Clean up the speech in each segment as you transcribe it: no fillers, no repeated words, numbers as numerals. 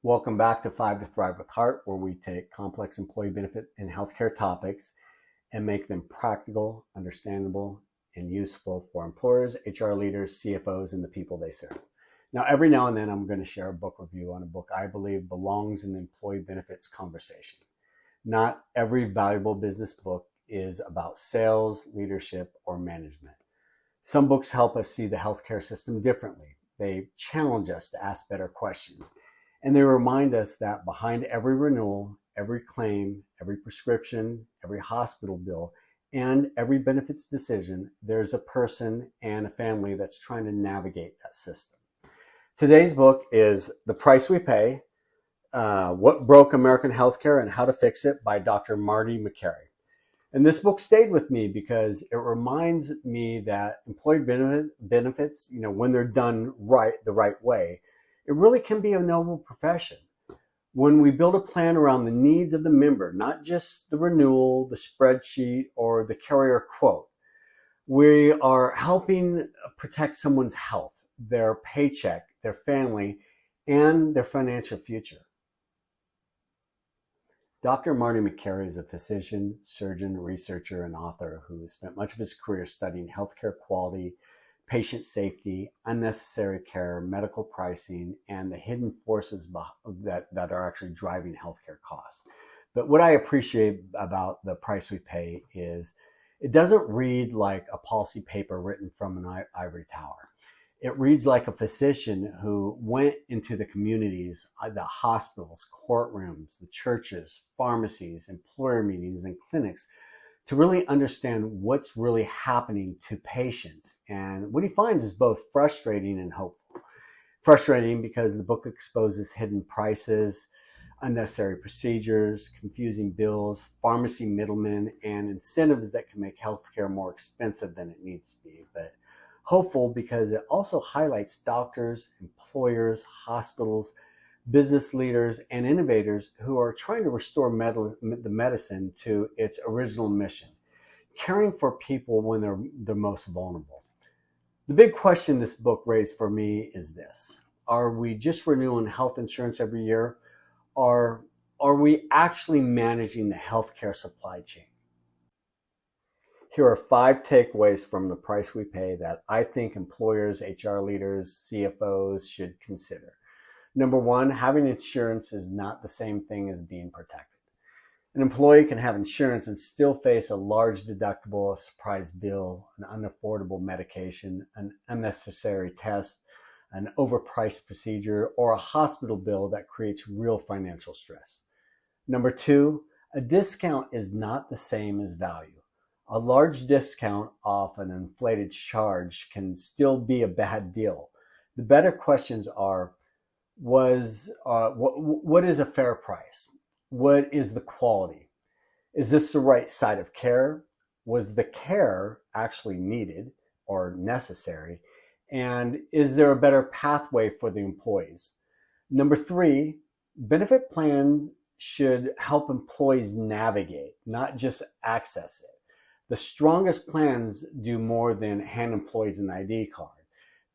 Welcome back to Five to Thrive with Hart, where we take complex employee benefit and healthcare topics and make them practical, understandable, and useful for employers, HR leaders, CFOs, and the people they serve. Now, every now and then, I'm going to share a book review on a book I believe belongs in the employee benefits conversation. Not every valuable business book is about sales, leadership, or management. Some books help us see the healthcare system differently. They challenge us to ask better questions. And they remind us that behind every renewal, every claim, every prescription, every hospital bill, and every benefits decision, there's a person and a family that's trying to navigate that system. Today's book is The Price We Pay, What Broke American Healthcare and How to Fix It by Dr. Marty Makary. And this book stayed with me because it reminds me that employee benefits, when they're done the right way, it really can be a noble profession. When we build a plan around the needs of the member, not just the renewal, the spreadsheet, or the carrier quote, we are helping protect someone's health, their paycheck, their family, and their financial future. Dr. Marty Makary is a physician, surgeon, researcher, and author who spent much of his career studying healthcare quality, patient safety, unnecessary care, medical pricing, and the hidden forces that are actually driving healthcare costs. But what I appreciate about The Price We Pay is it doesn't read like a policy paper written from an ivory tower. It reads like a physician who went into the communities, the hospitals, courtrooms, the churches, pharmacies, employer meetings, and clinics to really understand what's really happening to patients. And what he finds is both frustrating and hopeful. Frustrating because the book exposes hidden prices, unnecessary procedures, confusing bills, pharmacy middlemen, and incentives that can make healthcare more expensive than it needs to be. But hopeful because it also highlights doctors, employers, hospitals, business leaders, and innovators who are trying to restore the medicine to its original mission, caring for people when they're the most vulnerable. The big question this book raised for me is this: are we just renewing health insurance every year, or are we actually managing the healthcare supply chain? Here are 5 takeaways from The Price We Pay that I think employers, HR leaders, CFOs should consider. Number 1, having insurance is not the same thing as being protected. An employee can have insurance and still face a large deductible, a surprise bill, an unaffordable medication, an unnecessary test, an overpriced procedure, or a hospital bill that creates real financial stress. Number 2, a discount is not the same as value. A large discount off an inflated charge can still be a bad deal. The better questions are, what is a fair price? What is the quality? Is this the right side of care? Was the care actually needed or necessary? And is there a better pathway for the employees? Number 3, benefit plans should help employees navigate, not just access it. The strongest plans do more than hand employees an ID card.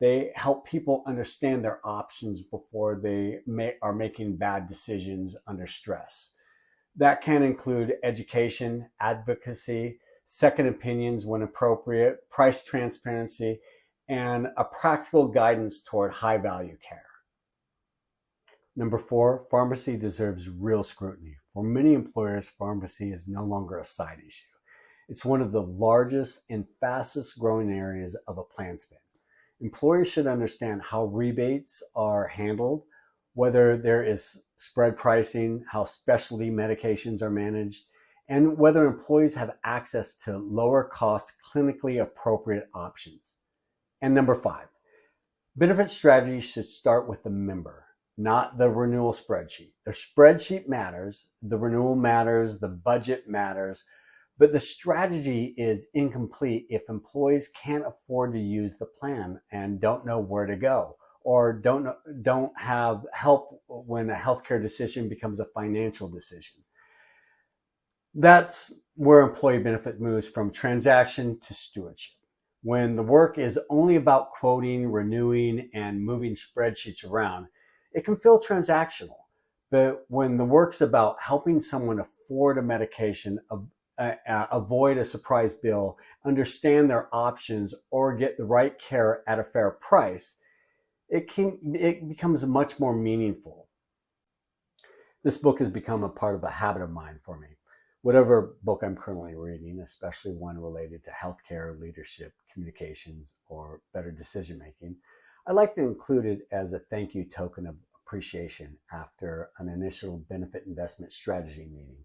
They help people understand their options before they are making bad decisions under stress. That can include education, advocacy, second opinions when appropriate, price transparency, and a practical guidance toward high-value care. Number 4, pharmacy deserves real scrutiny. For many employers, pharmacy is no longer a side issue. It's one of the largest and fastest growing areas of a plan spend. Employers should understand how rebates are handled, whether there is spread pricing, how specialty medications are managed, and whether employees have access to lower cost, clinically appropriate options. And number 5, benefit strategy should start with the member, not the renewal spreadsheet. The spreadsheet matters, the renewal matters, the budget matters, but the strategy is incomplete if employees can't afford to use the plan and don't know where to go, or don't have help when a healthcare decision becomes a financial decision. That's where employee benefit moves from transaction to stewardship. When the work is only about quoting, renewing, and moving spreadsheets around, it can feel transactional. But when the work's about helping someone afford a medication, avoid a surprise bill, understand their options, or get the right care at a fair price, it becomes much more meaningful. This book has become a part of a habit of mine for me. Whatever book I'm currently reading, especially one related to healthcare, leadership, communications, or better decision making, I like to include it as a thank you token of appreciation after an initial benefit investment strategy meeting.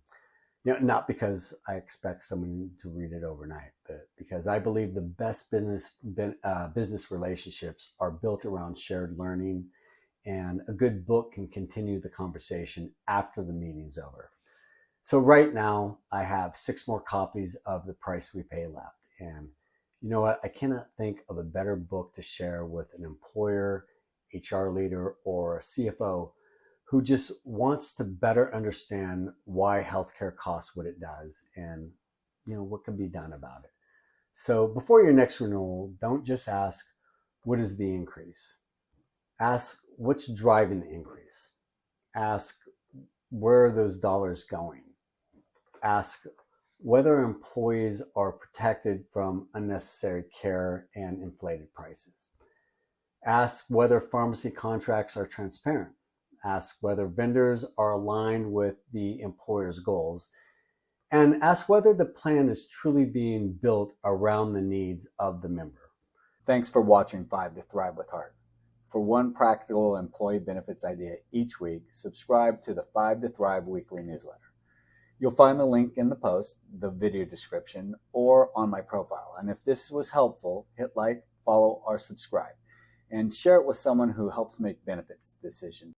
Not because I expect someone to read it overnight, but because I believe the best business relationships are built around shared learning, and a good book can continue the conversation after the meeting's over. So right now, I have 6 more copies of The Price We Pay left. And you know what? I cannot think of a better book to share with an employer, HR leader, or CFO who just wants to better understand why healthcare costs what it does and what can be done about it. So before your next renewal, don't just ask, what is the increase? Ask, what's driving the increase? Ask, where are those dollars going? Ask whether employees are protected from unnecessary care and inflated prices. Ask whether pharmacy contracts are transparent. Ask whether vendors are aligned with the employer's goals. And ask whether the plan is truly being built around the needs of the member. Thanks for watching 5 to Thrive with Hart. For one practical employee benefits idea each week, subscribe to the 5 to Thrive weekly newsletter. You'll find the link in the post, the video description, or on my profile. And if this was helpful, hit like, follow, or subscribe. And share it with someone who helps make benefits decisions.